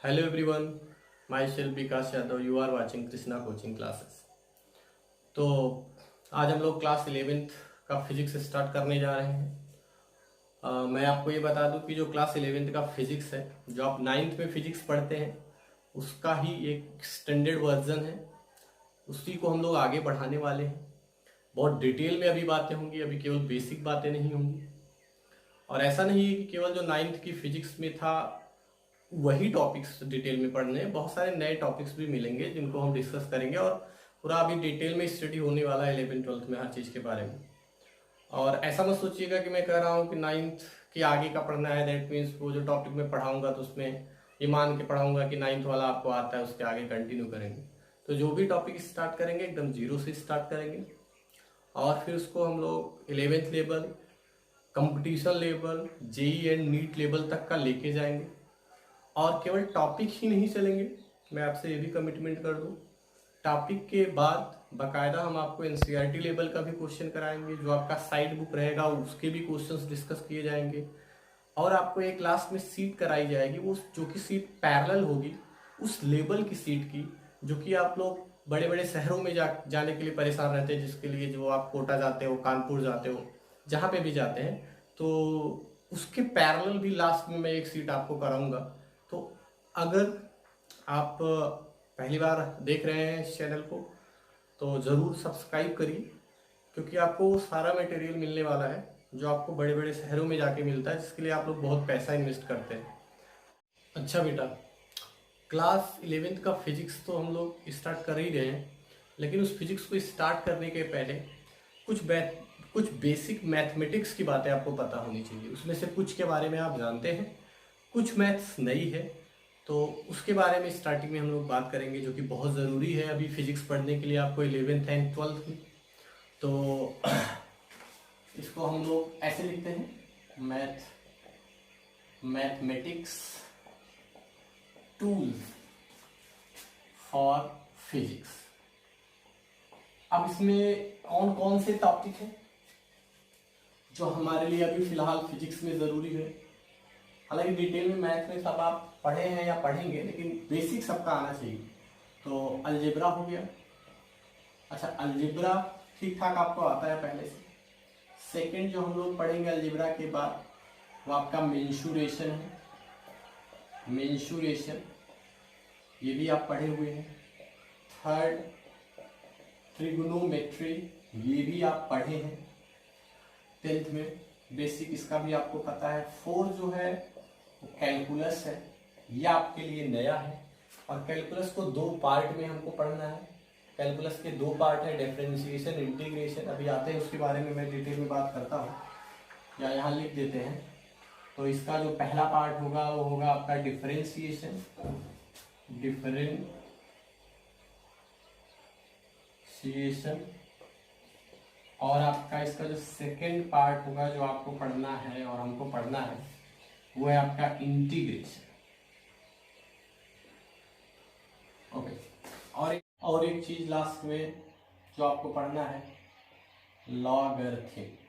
Hello everyone, myself Vikas Yadav. You are watching Krishna coaching classes. तो आज हम लोग क्लास 11th का फिजिक्स स्टार्ट करने जा रहे हैं। मैं आपको ये बता दूं कि जो क्लास 11th का फिजिक्स है, जो आप 9th में फिजिक्स पढ़ते हैं, उसका ही एक स्टैंडर्ड वर्जन है। उसी को हम लोग आगे बढ़ाने वाले हैं। बहुत डिटेल में अभी बातें होंगी, अभी केवल बेसिक बातें नहीं होंगी। और ऐसा नहीं है कि केवल जो 9th की फिजिक्स में था वही टॉपिक्स डिटेल में पढ़ने हैं। बहुत सारे नए टॉपिक्स भी मिलेंगे जिनको हम डिस्कस करेंगे, और पूरा अभी डिटेल में स्टडी होने वाला है 11th 12th में हर चीज़ के बारे में। और ऐसा मत सोचिएगा कि मैं कह रहा हूँ कि 9th के आगे का पढ़ना है, दैट मीन्स वो जो टॉपिक मैं पढ़ाऊंगा तो उसमें ये मान के पढ़ाऊंगा कि 9th वाला आपको आता है, उसके आगे कंटिन्यू करेंगे। तो जो भी टॉपिक स्टार्ट करेंगे एकदम जीरो से स्टार्ट करेंगे, और फिर उसको हम लोग 11th level, competition level, JEE and NEET level तक का लेके जाएंगे। और केवल टॉपिक ही नहीं चलेंगे, मैं आपसे ये भी कमिटमेंट कर दूं, टॉपिक के बाद बाकायदा हम आपको एनसीईआरटी लेवल का भी क्वेश्चन कराएंगे। जो आपका साइड बुक रहेगा उसके भी क्वेश्चंस डिस्कस किए जाएंगे। और आपको एक लास्ट में सीट कराई जाएगी, वो जो कि सीट पैरेलल होगी उस लेवल की सीट की, जो कि आप लोग बड़े बड़े शहरों में जाने के लिए परेशान रहते हैं, जिसके लिए जो आप कोटा जाते हो, कानपुर जाते हो, जहाँ पे भी जाते हैं, तो उसके पैरेलल भी लास्ट में मैं एक सीट आपको कराऊंगा। तो अगर आप पहली बार देख रहे हैं इस चैनल को तो ज़रूर सब्सक्राइब करिए, क्योंकि आपको वो सारा मटेरियल मिलने वाला है जो आपको बड़े बड़े शहरों में जाके मिलता है, जिसके लिए आप लोग बहुत पैसा इन्वेस्ट करते हैं। अच्छा बेटा, क्लास 11th का फिजिक्स तो हम लोग स्टार्ट कर ही रहे हैं, लेकिन उस फिजिक्स को स्टार्ट करने के पहले कुछ कुछ बेसिक मैथमेटिक्स की बातें आपको पता होनी चाहिए। उसमें से कुछ के बारे में आप जानते हैं, कुछ मैथ्स नई है, तो उसके बारे में स्टार्टिंग में हम लोग बात करेंगे, जो कि बहुत ज़रूरी है अभी फिजिक्स पढ़ने के लिए आपको 11th एंड 12th में। तो इसको हम लोग ऐसे लिखते हैं, मैथमेटिक्स टूल्स फॉर फिजिक्स। अब इसमें कौन कौन से टॉपिक हैं जो हमारे लिए अभी फिलहाल फिजिक्स में ज़रूरी है। हालांकि डिटेल में मैथ में सब आप पढ़े हैं या पढ़ेंगे, लेकिन बेसिक सबका आना चाहिए। तो अलजेब्रा हो गया। अच्छा, अलजेब्रा ठीक ठाक आपको आता है पहले से। सेकंड जो हम लोग पढ़ेंगे अलजेब्रा के बाद, वो आपका मेंशुरेशन है। मेंशुरेशन ये भी आप पढ़े हुए हैं। थर्ड ट्रिग्नोमेट्री, ये भी आप पढ़े हैं 10th में, बेसिक इसका भी आपको पता है। फोर्थ जो है कैलकुलस है, ये आपके लिए नया है। और कैलकुलस को दो पार्ट में हमको पढ़ना है। कैलकुलस के दो पार्ट है, डिफरेंशिएशन, इंटीग्रेशन। अभी आते हैं उसके बारे में मैं डिटेल में बात करता हूँ, या यहाँ लिख देते हैं। तो इसका जो पहला पार्ट होगा वो होगा आपका डिफरेंशिएशन। और आपका इसका जो सेकेंड पार्ट होगा जो आपको पढ़ना है और हमको पढ़ना है, वो है आपका इंटीग्रेशन। ओके। और एक चीज लास्ट में जो आपको पढ़ना है, लॉगरिथम्स।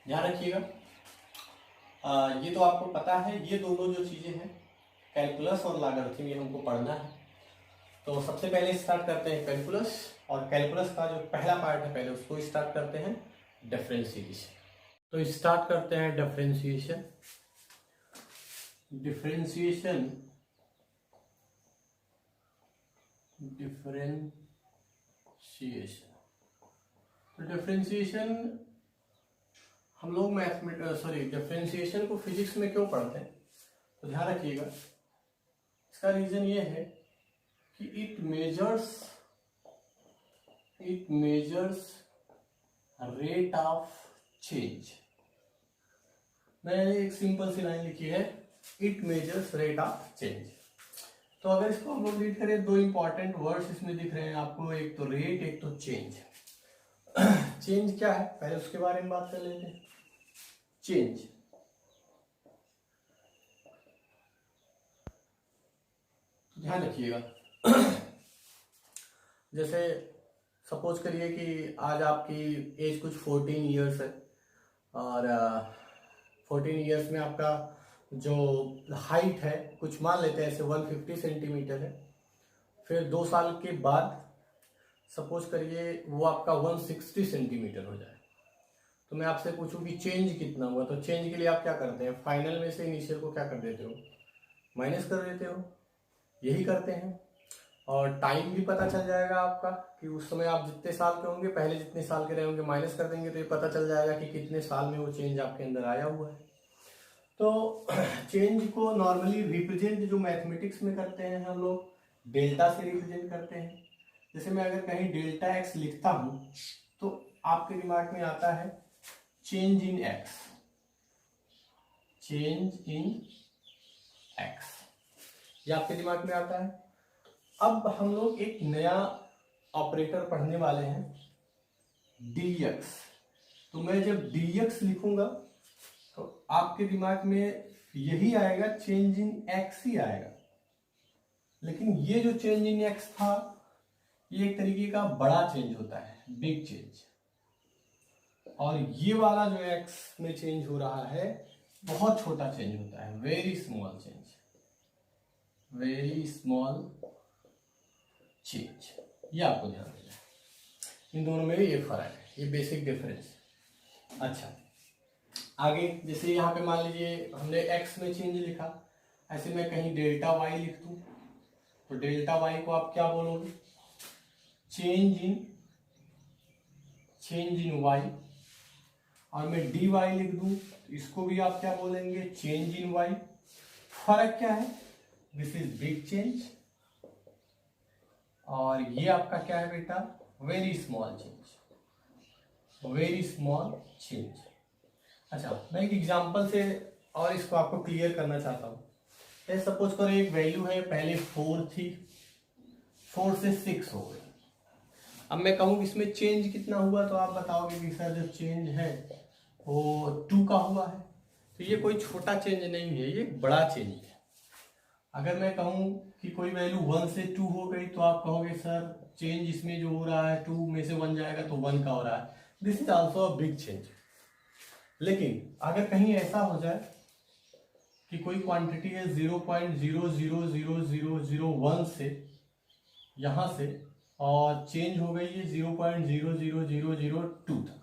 ध्यान रखिएगा, ये तो आपको पता है, ये दोनों जो चीजें हैं कैलकुलस और लॉगरिथम, ये हमको पढ़ना है। तो सबसे पहले स्टार्ट करते हैं कैलकुलस, और कैलकुलस का जो पहला पार्ट है पहले उसको स्टार्ट करते हैं, डिफरेंशिएशन। तो स्टार्ट करते हैं डिफरेंशिएशन। डिफरेंशिएशन तो डिफरेंशिएशन हम लोग डिफरेंशिएशन को फिजिक्स में क्यों पढ़ते हैं, तो ध्यान रखिएगा। इसका रीजन ये है कि it measures rate of change. मैंने एक सिंपल सी लाइन लिखी है, it measures rate of change. तो अगर इसको हम लोग रीड करें, दो इंपॉर्टेंट वर्ड्स इसमें दिख रहे हैं आपको, एक तो रेट, एक तो चेंज। चेंज क्या है पहले उसके बारे में बात कर लेते हैं। चेंज ध्यान रखिएगा, जैसे सपोज करिए कि आज आपकी एज कुछ 14 ईयर्स है, और 14 ईयर्स में आपका जो हाइट है कुछ मान लेते हैं ऐसे 150 सेंटीमीटर है, फिर 2 साल के बाद सपोज करिए वो आपका 160 सेंटीमीटर हो जाए, तो मैं आपसे पूछूं कि चेंज कितना हुआ, तो चेंज के लिए आप क्या करते हैं, फाइनल में से इनिशियल को क्या कर देते हो, माइनस कर देते हो, यही करते हैं। और टाइम भी पता चल जाएगा आपका कि उस समय आप जितने साल के होंगे, पहले जितने साल के रहे होंगे माइनस कर देंगे तो ये पता चल जाएगा कि कितने साल में वो चेंज आपके अंदर आया हुआ है। तो चेंज को नॉर्मली रिप्रेजेंट जो मैथमेटिक्स में करते हैं हम लोग डेल्टा से रिप्रेजेंट करते हैं। जैसे मैं अगर कहीं डेल्टा एक्स लिखता हूं तो आपके दिमाग में आता है change in x, change in x, ये आपके दिमाग में आता है। अब हम लोग एक नया ऑपरेटर पढ़ने वाले हैं dx, तो मैं जब dx लिखूंगा तो आपके दिमाग में यही आएगा, चेंज इन एक्स ही आएगा। लेकिन ये जो चेंज इन एक्स था ये एक तरीके का बड़ा चेंज होता है, बिग चेंज, और ये वाला जो एक्स में चेंज हो रहा है बहुत छोटा चेंज होता है, very small change, very small change. ये आपको ध्यान देना है, इन दोनों में ये फर्क है, ये बेसिक डिफरेंस। अच्छा, आगे जैसे यहाँ पे मान लीजिए हमने x में चेंज लिखा, ऐसे मैं कहीं डेल्टा y लिख दूं तो डेल्टा y को आप क्या बोलोगे, चेंज इन y, और मैं dy लिख दूं तो इसको भी आप क्या बोलेंगे, चेंज इन y। फर्क क्या है, दिस इज बिग चेंज, और ये आपका क्या है बेटा, very small change, very small change. अच्छा, मैं एक एग्जांपल से और इसको आपको क्लियर करना चाहता हूँ। सपोज करो एक वैल्यू है, पहले 4 थी, 4 से 6 हो गई। अब मैं कहूँ इसमें चेंज कितना हुआ, तो आप बताओगे कि सर जो चेंज है वो 2 का हुआ है। तो ये कोई छोटा चेंज नहीं है, ये बड़ा चेंज है। अगर मैं कहूँ कि कोई वैल्यू 1 से 2 हो गई तो आप कहोगे सर चेंज इसमें जो हो रहा है 2 में से 1 जाएगा तो 1 का हो रहा है, this is also a big change. लेकिन अगर कहीं ऐसा हो जाए कि कोई क्वांटिटी है 0.000001 से यहां से, और चेंज हो गई है 0.00002 तक,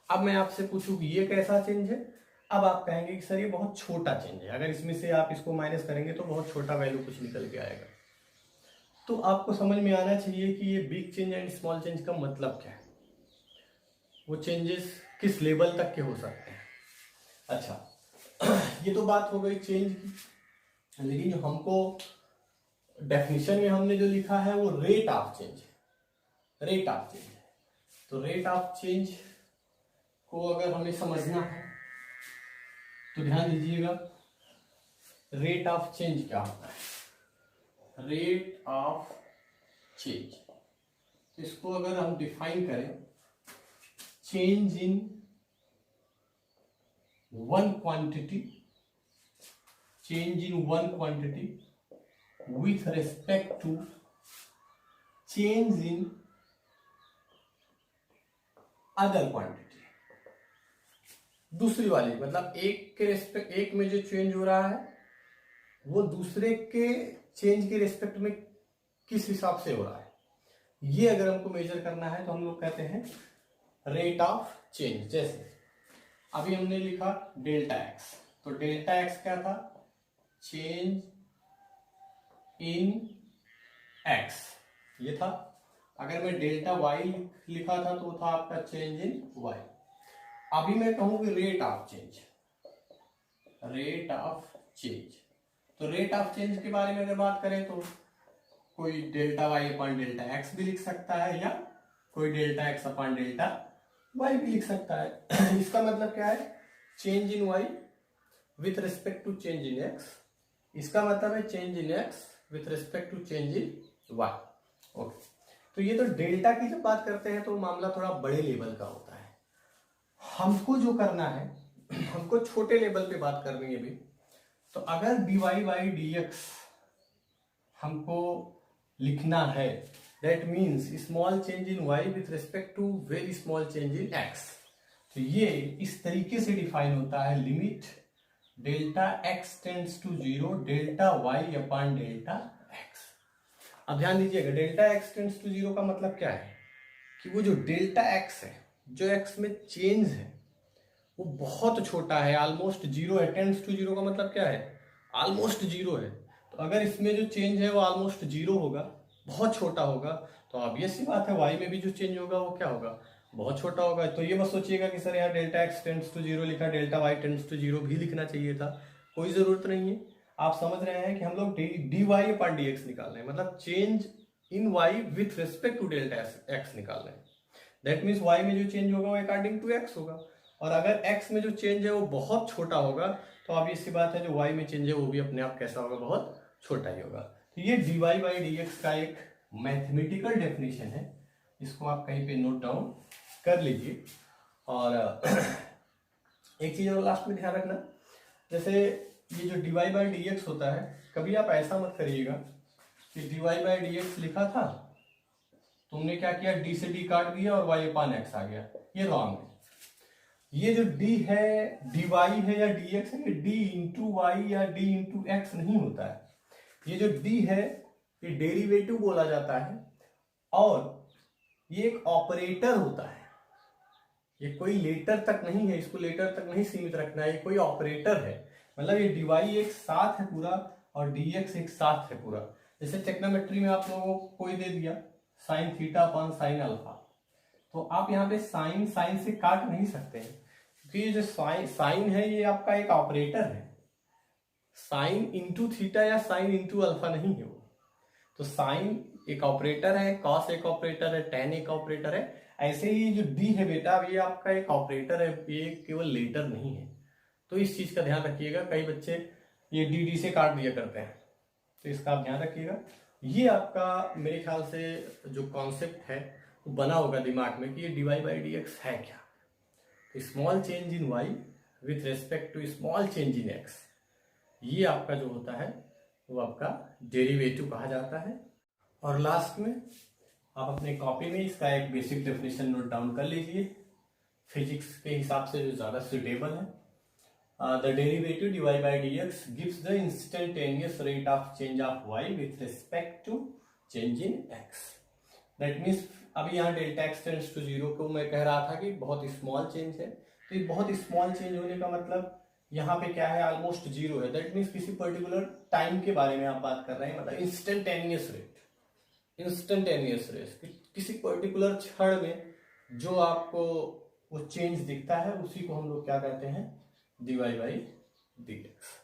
अब मैं आपसे पूछूं कि ये कैसा चेंज है, अब आप कहेंगे कि सर ये बहुत छोटा चेंज है, अगर इसमें से आप इसको माइनस करेंगे तो बहुत छोटा वैल्यू कुछ निकल के आएगा। तो आपको समझ में आना चाहिए कि ये big change and small change का मतलब क्या है, वो चेंजेस किस लेवल तक के हो सकते हैं। अच्छा, ये तो बात हो गई चेंज की, लेकिन जो हमको डेफिनेशन में हमने जो लिखा है वो रेट ऑफ चेंज है, रेट ऑफ चेंज है। तो रेट ऑफ चेंज को अगर हमें समझना है तो ध्यान दीजिएगा, रेट ऑफ चेंज क्या होता है, रेट ऑफ चेंज, तो इसको अगर हम डिफाइन करें, change in one quantity, change in one quantity with respect to change in other quantity। दूसरी वाली मतलब एक के रेस्पेक्ट, एक में जो चेंज हो रहा है वो दूसरे के चेंज के रेस्पेक्ट में किस हिसाब से हो रहा है, ये अगर हमको मेजर करना है तो हम लोग कहते हैं रेट ऑफ चेंज। जैसे अभी हमने लिखा डेल्टा एक्स, तो डेल्टा एक्स क्या था, चेंज इन एक्स, ये था। अगर मैं डेल्टा वाई लिखा था तो था आपका चेंज इन वाई। अभी मैं कहूंगी rate of change, rate of change, तो रेट ऑफ चेंज के बारे में अगर बात करें तो कोई delta y upon delta x भी लिख सकता है, या कोई delta x upon delta y भी लिख सकता है। इसका मतलब क्या है, change in y with respect to change in x, इसका मतलब है change in x with respect to change in y. Okay, तो ये तो डेल्टा की जब बात करते हैं तो मामला थोड़ा बड़े लेवल का होता है। हमको जो करना है, हमको छोटे लेवल पे बात करनी है भी, तो अगर dy बाई dx हमको लिखना है, that means small change in y with respect to very small change in x, तो ये इस तरीके से डिफाइन होता है, limit delta x tends to 0 delta y upon delta x। अब ध्यान दीजिएगा, डेल्टा x टेंड्स टू 0 का मतलब क्या है कि वो जो डेल्टा x है, जो x में चेंज है वो बहुत छोटा है, ऑलमोस्ट जीरो है। टेंड्स टू 0 का मतलब क्या है, ऑलमोस्ट जीरो है। तो अगर इसमें जो चेंज है वो ऑलमोस्ट जीरो होगा, बहुत छोटा होगा, तो ऑब्वियस सी बात है y में भी जो चेंज होगा वो क्या होगा, बहुत छोटा होगा। तो ये बस सोचिएगा कि सर यहाँ डेल्टा x टेंड्स टू 0 लिखा, डेल्टा y टेंड्स टू 0 भी लिखना चाहिए था, कोई जरूरत नहीं है। आप समझ रहे हैं कि हम लोग dy अपॉन dx निकाल रहे हैं, मतलब change in y with respect to delta x निकाल रहे हैं। दैट मीन्स y में जो चेंज होगा वो अकॉर्डिंग टू x होगा, और अगर x में जो चेंज है वो बहुत छोटा होगा तो ऑब्वियस सी बात है जो y में चेंज है वो भी अपने आप कैसा होगा, बहुत छोटा ही होगा। तो ये dy बाई dx का एक मैथमेटिकल डेफिनेशन है, इसको आप कहीं पे नोट डाउन कर लीजिए। और एक चीज और लास्ट में ध्यान रखना, जैसे ये जो dy बाई dx होता है, कभी आप ऐसा मत करिएगा कि dy बाई dx लिखा था, तुमने क्या किया, d से d काट दिया और y अपान x आ गया, ये रॉन्ग है। ये जो d है, dy है या dx है, ये d इंटू वाई या d इंटू एक्स नहीं होता है। ये जो d है ये डेरिवेटिव बोला जाता है, और ये एक ऑपरेटर होता है, ये कोई लेटर तक नहीं है, इसको लेटर तक नहीं सीमित रखना है, ये कोई ऑपरेटर है। मतलब ये dy एक साथ है पूरा और dx एक साथ है पूरा। जैसे ट्रिग्नोमेट्री में आप लोगों को कोई दे दिया sine theta upon sine alpha, तो आप यहाँ पे साइन साइन से काट नहीं सकते हैं, क्योंकि ये जो साइन है ये आपका एक ऑपरेटर है, साइन इंटू थीटा या साइन इंटू अल्फा नहीं है वो। तो साइन एक ऑपरेटर है, कॉस एक ऑपरेटर है, टेन एक ऑपरेटर है। ऐसे ही जो डी है बेटा, अब ये आपका एक ऑपरेटर है, ये केवल लेटर नहीं है। तो इस चीज का ध्यान रखिएगा, कई बच्चे ये डी से काट दिया करते हैं, तो इसका आप ध्यान रखिएगा। ये आपका मेरे ख्याल से जो कॉन्सेप्ट है वो बना होगा दिमाग में कि ये dy बाई dx है क्या। Small change in y with respect to small change in x, ये आपका जो होता है वो आपका डेरिवेटिव कहा जाता है। और लास्ट में आप अपने कॉपी में इसका एक बेसिक डेफिनेशन नोट डाउन कर लीजिए, फिजिक्स के हिसाब से जो ज़्यादा सुटेबल है। The derivative dy by dx gives the instantaneous rate of change of y with respect to change in x। That means अभी यहाँ डेल्टा x टेंड्स टू 0 को मैं कह रहा था कि बहुत स्मॉल चेंज है, तो ये बहुत स्मॉल चेंज होने का मतलब यहाँ पे क्या है, ऑलमोस्ट जीरो है। दैट मीन्स किसी पर्टिकुलर टाइम के बारे में आप बात कर रहे हैं, मतलब इंस्टेंटेनियस रेट, इंस्टेंटेनियस रेट, किसी पर्टिकुलर क्षण में जो आपको वो चेंज दिखता है उसी को हम लोग क्या कहते हैं, dy बाई dx।